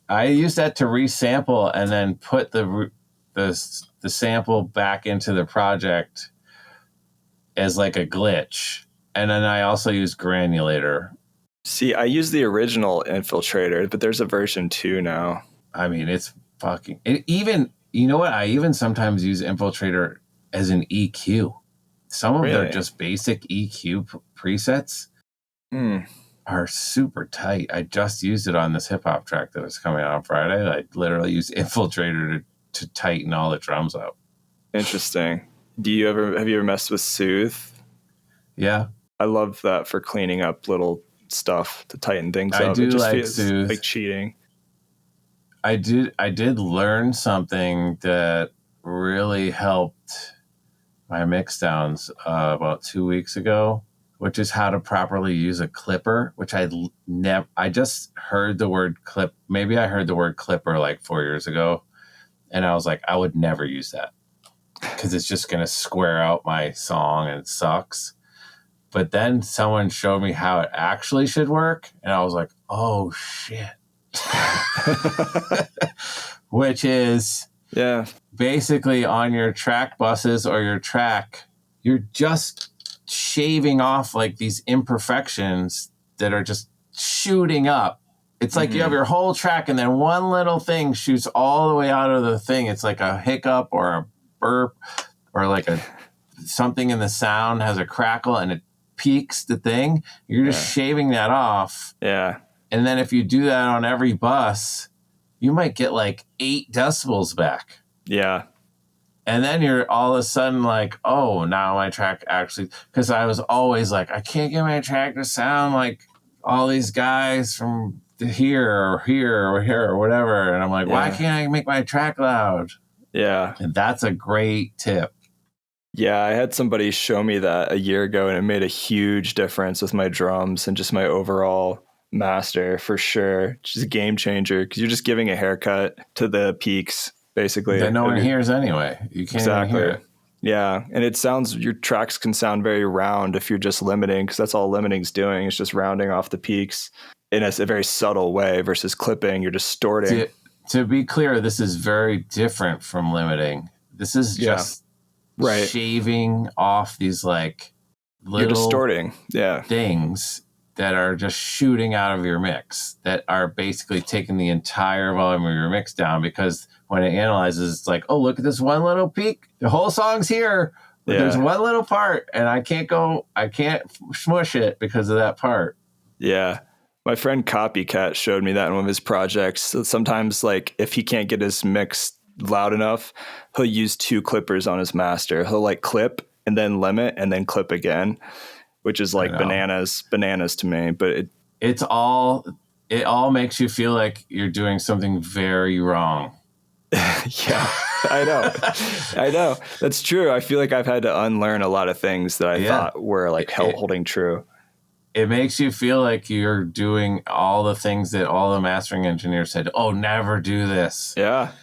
I use that to resample and then put the sample back into the project as like a glitch. And then I also use Granulator. See, I use the original Infiltrator, but there's a version 2 now. I mean, it's fucking... you know what? I even sometimes use Infiltrator as an EQ. Some of their just basic EQ presets are super tight. I just used it on this hip-hop track that was coming out on Friday. I literally used Infiltrator to tighten all the drums up. Interesting. Have you ever messed with Soothe? Yeah. I love that for cleaning up little stuff to tighten things up. I do it just like feels Soothe. like cheating. I did learn something that really helped my mix downs about 2 weeks ago, which is how to properly use a clipper, which I just heard the word clip. Maybe I heard the word clipper like 4 years ago. And I was like, I would never use that because it's just going to square out my song and it sucks. But then someone showed me how it actually should work. And I was like, oh, shit. Which is basically on your track buses or your track, you're just shaving off like these imperfections that are just shooting up. It's like you have your whole track and then one little thing shoots all the way out of the thing. It's like a hiccup or a burp or like something in the sound has a crackle and it peaks the thing. You're just shaving that off. Yeah. And then if you do that on every bus, you might get like 8 decibels back. Yeah. And then you're all of a sudden like, oh, now my track actually, because I was always like, I can't get my track to sound like all these guys from here or here or here or whatever. And I'm like, why can't I make my track loud? Yeah. And that's a great tip. Yeah, I had somebody show me that a year ago, and it made a huge difference with my drums and just my overall master for sure. Just a game changer because you're just giving a haircut to the peaks, basically. That no one hears anyway. You can't even hear it. Yeah, and it sounds, your tracks can sound very round if you're just limiting, because that's all limiting's doing. It's just rounding off the peaks in a very subtle way versus clipping. You're distorting. To be clear, this is very different from limiting. This is just shaving off these like little you're distorting things that are just shooting out of your mix that are basically taking the entire volume of your mix down, because when it analyzes, it's like, oh, look at this one little peak. The whole song's here, but there's one little part and I can't smush it because of that part. Yeah. My friend Copycat showed me that in one of his projects. So sometimes, like, if he can't get his mix loud enough, he'll use 2 clippers on his master. He'll like clip and then limit and then clip again, which is like bananas to me. But it all makes you feel like you're doing something very wrong. Yeah, I know. That's true. I feel like I've had to unlearn a lot of things that I thought were like holding true. It makes you feel like you're doing all the things that all the mastering engineers said, oh, never do this. Yeah.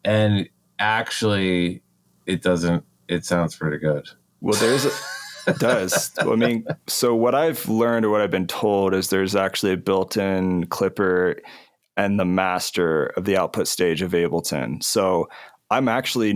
And actually, it doesn't. It sounds pretty good. Well, it does. I mean, so what I've learned or what I've been told is there's actually a built-in clipper and the master of the output stage of Ableton. So I'm actually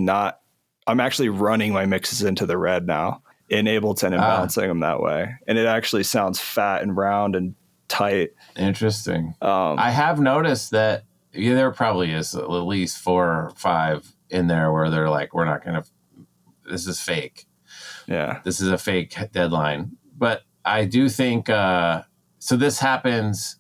running my mixes into the red now in Ableton and balancing them that way. And it actually sounds fat and round and tight. Interesting. I have noticed that there probably is at least 4 or 5 in there where they're like, we're not going to, this is fake. Yeah. This is a fake deadline. But I do think, so this happens.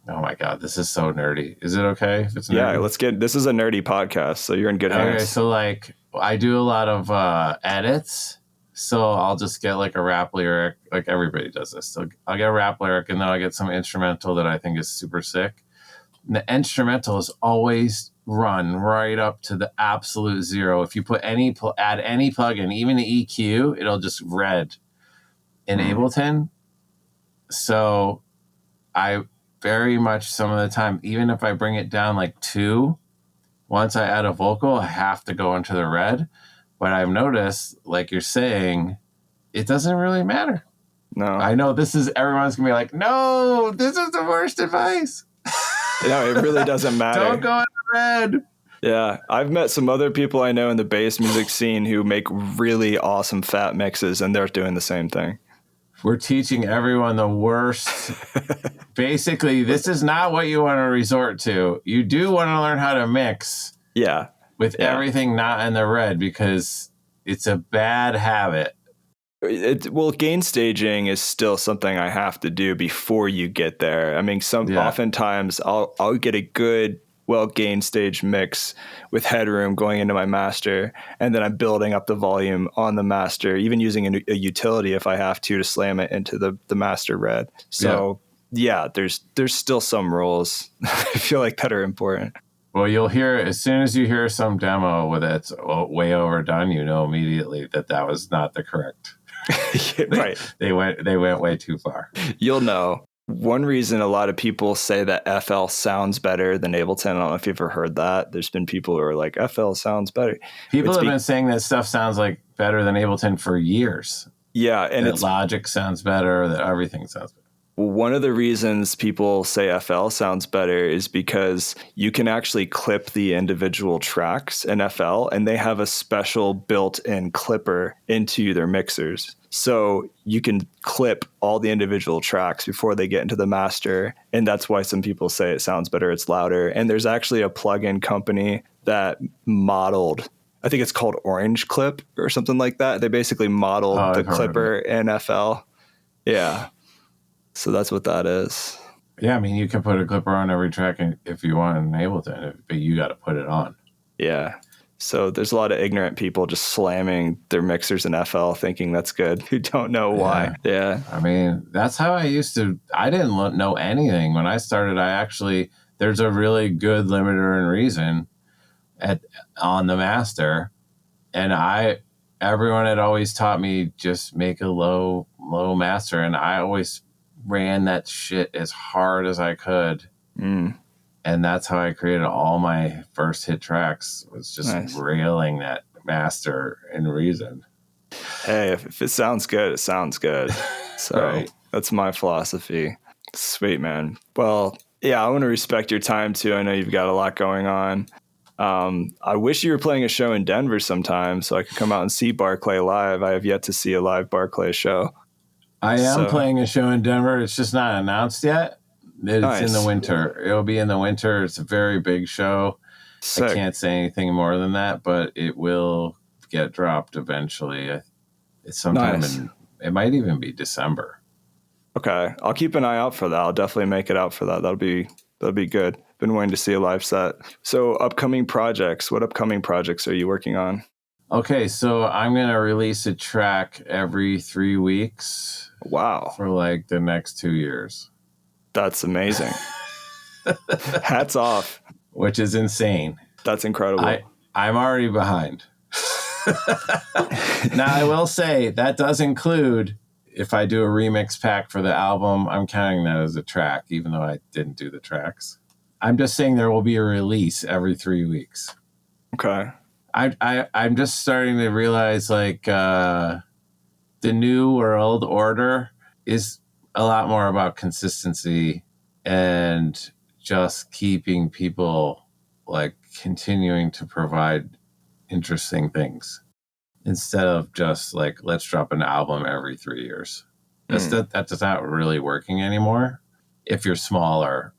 Oh my God, this is so nerdy. Is it okay if it's nerdy? Yeah, this is a nerdy podcast, so you're in good hands. Okay, so like I do a lot of edits. So I'll just get like a rap lyric, like everybody does this. So I'll get a rap lyric and then I'll get some instrumental that I think is super sick. And the instrumental is always run right up to the absolute 0. If you put add any plugin, even the EQ, it'll just red in Ableton. So I very much some of the time, even if I bring it down like 2, once I add a vocal, I have to go into the red. But I've noticed, like you're saying, it doesn't really matter. No. I know everyone's going to be like, no, this is the worst advice. No, it really doesn't matter. Don't go in the red. Yeah. I've met some other people I know in the bass music scene who make really awesome fat mixes, and they're doing the same thing. We're teaching everyone the worst. Basically, this is not what you want to resort to. You do want to learn how to mix. Yeah. With everything not in the red, because it's a bad habit. Well, gain staging is still something I have to do before you get there. I mean, oftentimes I'll get a good, well gain stage mix with headroom going into my master, and then I'm building up the volume on the master, even using a utility if I have to slam it into the master red. So there's still some rules I feel like that are important. Well, you'll hear as soon as you hear some demo with it's way overdone, you know immediately that was not the correct. Right. They went way too far. You'll know. One reason a lot of people say that FL sounds better than Ableton, I don't know if you've ever heard that. There's been people who are like, FL sounds better. People have been saying that stuff sounds like better than Ableton for years. Yeah, and that Logic sounds better, that everything sounds better. One of the reasons people say FL sounds better is because you can actually clip the individual tracks in FL, and they have a special built-in clipper into their mixers. So you can clip all the individual tracks before they get into the master, and that's why some people say it sounds better, it's louder. And there's actually a plugin company that modeled, I think it's called Orange Clip or something like that. They basically modeled the clipper in FL. Yeah. So that's what that is. Yeah, I mean, you can put a clipper on every track if you want in Ableton, but you got to put it on. Yeah. So there's a lot of ignorant people just slamming their mixers in FL thinking that's good, who don't know why. Yeah. I mean, that's how I used to. I didn't know anything. When I started, there's a really good limiter and reason on the master. And everyone had always taught me just make a low master. And I always ran that shit as hard as I could. And that's how I created all my first hit tracks, was just railing that master in reason. Hey, if it sounds good, it sounds good. So That's my philosophy. Sweet, man. Well, yeah, I want to respect your time too. I know you've got a lot going on. I wish you were playing a show in Denver sometime so I could come out and see Barclay live. I have yet to see a live Barclay show. I am playing a show in Denver. It's just not announced yet. It's in the winter. It'll be in the winter. It's a very big show. Sick. I can't say anything more than that, but it will get dropped eventually. It's sometime it might even be December. Okay. I'll keep an eye out for that. I'll definitely make it out for that. That'll be good. Been waiting to see a live set. So upcoming projects. What upcoming projects are you working on? Okay, so I'm going to release a track every 3 weeks. Wow. For like the next 2 years. That's amazing. Hats off. Which is insane. That's incredible. I'm already behind. Now, I will say that does include, if I do a remix pack for the album, I'm counting that as a track, even though I didn't do the tracks. I'm just saying there will be a release every 3 weeks. Okay. I'm just starting to realize the new world order is a lot more about consistency and just keeping people continuing to provide interesting things instead of just let's drop an album every 3 years. That's not really working anymore. If you're smaller,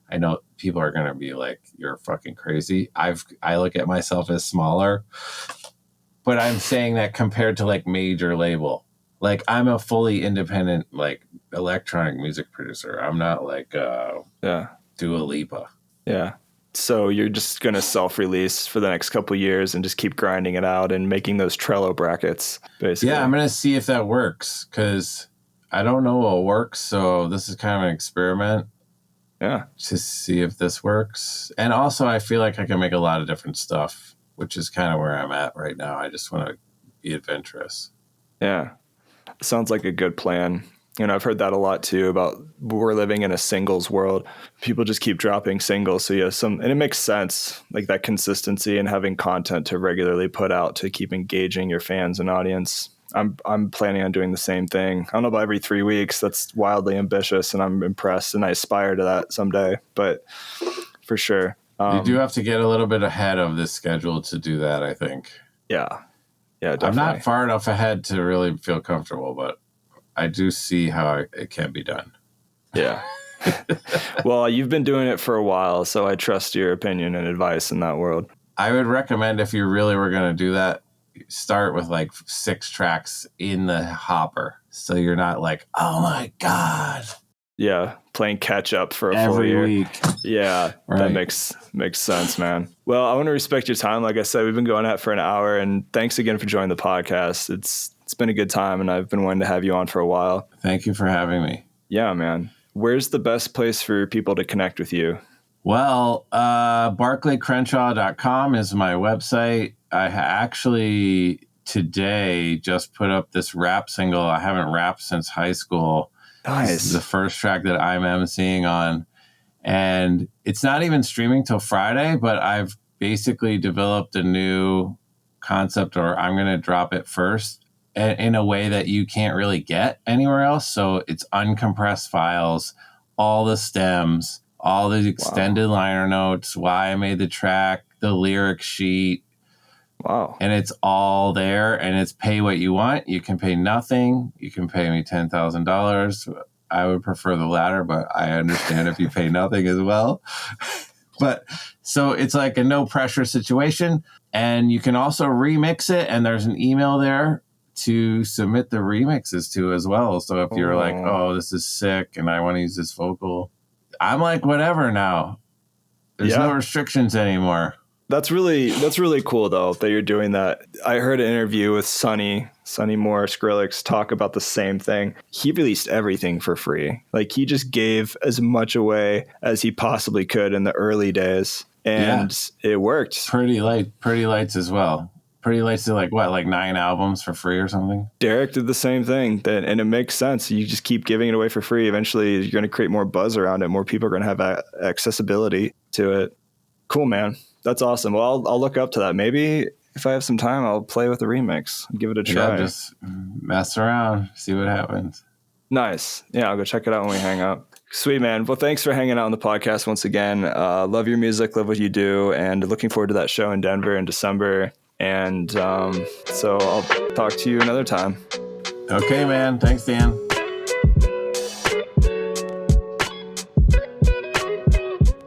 I know people are going to be like, you're fucking crazy. I look at myself as smaller, but I'm saying that compared to major label, I'm a fully independent, electronic music producer. I'm not Dua Lipa. Yeah. So you're just going to self-release for the next couple of years and just keep grinding it out and making those Trello brackets, basically. Yeah, I'm going to see if that works because I don't know what works. So this is kind of an experiment. Yeah. To see if this works. And also I feel like I can make a lot of different stuff, which is kind of where I'm at right now. I just want to be adventurous. Yeah. Sounds like a good plan. I've heard that a lot too about we're living in a singles world. People just keep dropping singles. So and it makes sense, that consistency and having content to regularly put out to keep engaging your fans and audience. I'm planning on doing the same thing. I don't know about every 3 weeks. That's wildly ambitious, and I'm impressed, and I aspire to that someday. But for sure, you do have to get a little bit ahead of this schedule to do that, I think. Yeah, definitely. I'm not far enough ahead to really feel comfortable, but I do see how it can be done. Yeah. Well, you've been doing it for a while, so I trust your opinion and advice in that world. I would recommend, if you really were going to do that, start with 6 tracks in the hopper. So you're not oh my God. Yeah. Playing catch up for a full year. Every week. Yeah. Right. That makes sense, man. Well, I want to respect your time. Like I said, we've been going at for an hour, and thanks again for joining the podcast. It's been a good time, and I've been wanting to have you on for a while. Thank you for having me. Yeah, man. Where's the best place for people to connect with you? Well, barclaycrenshaw.com is my website. I actually today just put up this rap single. I haven't rapped since high school. Nice. This is the first track that I'm emceeing on. And it's not even streaming till Friday, but I've basically developed a new concept, or I'm going to drop it first in a way that you can't really get anywhere else. So it's uncompressed files, all the stems, all the extended liner notes, why I made the track, the lyric sheet. Wow. And it's all there, and it's pay what you want. You can pay nothing. You can pay me $10,000. I would prefer the latter, but I understand if you pay nothing as well. But so it's like a no pressure situation, and you can also remix it. And there's an email there to submit the remixes to as well. So if you're like, oh, this is sick and I want to use this vocal, I'm like, whatever now. There's no restrictions anymore. That's really cool though that you're doing that. I heard an interview with Sonny Moore Skrillex talk about the same thing. He released everything for free. Like he just gave as much away as he possibly could in the early days, and it worked. Pretty Lights as well. Pretty Lights did like 9 albums for free or something. Derek did the same thing, and it makes sense. You just keep giving it away for free. Eventually, you're going to create more buzz around it. More people are going to have accessibility to it. Cool, man. That's awesome. Well, I'll look up to that. Maybe if I have some time, I'll play with the remix and give it a try. Yeah, just mess around, see what happens. Nice. Yeah, I'll go check it out when we hang up. Sweet, man. Well, thanks for hanging out on the podcast once again. Love your music, love what you do, and looking forward to that show in Denver in December. And so I'll talk to you another time. Okay, man. Thanks, Dan.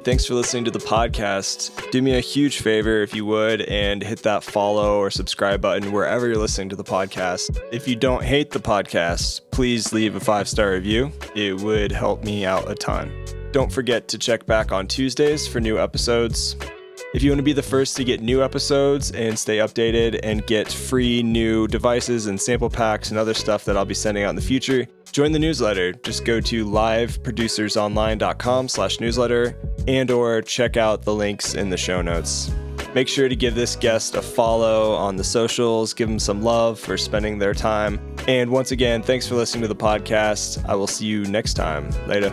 Thanks for listening to the podcast. Do me a huge favor if you would and hit that follow or subscribe button wherever you're listening to the podcast. If you don't hate the podcast, please leave a 5-star review. It would help me out a ton. Don't forget to check back on Tuesdays for new episodes. If you want to be the first to get new episodes and stay updated and get free new devices and sample packs and other stuff that I'll be sending out in the future, join the newsletter. Just go to liveproducersonline.com/newsletter and or check out the links in the show notes. Make sure to give this guest a follow on the socials. Give them some love for spending their time. And once again, thanks for listening to the podcast. I will see you next time. Later.